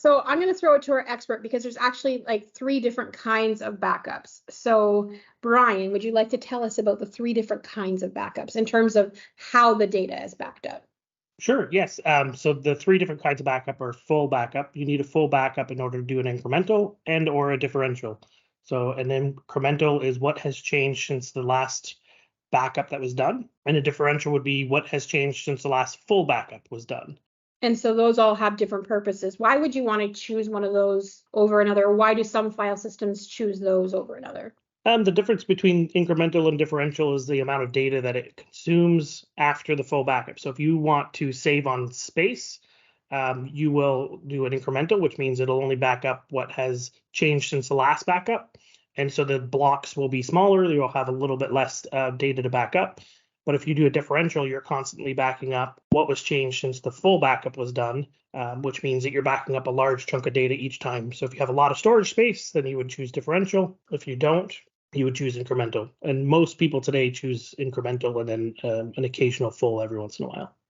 So I'm going to throw it to our expert because there's actually like three different kinds of backups. So Brian, would you like to tell us about the three different kinds of backups in terms of how the data is backed up? Sure, yes. So the three different kinds of backup are full backup. You need a full backup in order to do an incremental and or a differential. So an incremental is what has changed since the last backup that was done, and a differential would be what has changed since the last full backup was done. And so those all have different purposes. Why would you want to choose one of those over another? Or why do some file systems choose those over another? The difference between incremental and differential is the amount of data that it consumes after the full backup. So if you want to save on space, you will do an incremental, which means it'll only back up what has changed since the last backup. And so the blocks will be smaller. You'll have a little bit less data to back up. But if you do a differential, you're constantly backing up what was changed since the full backup was done, which means that you're backing up a large chunk of data each time. So if you have a lot of storage space, then you would choose differential. If you don't, you would choose incremental. And most people today choose incremental and then an occasional full every once in a while.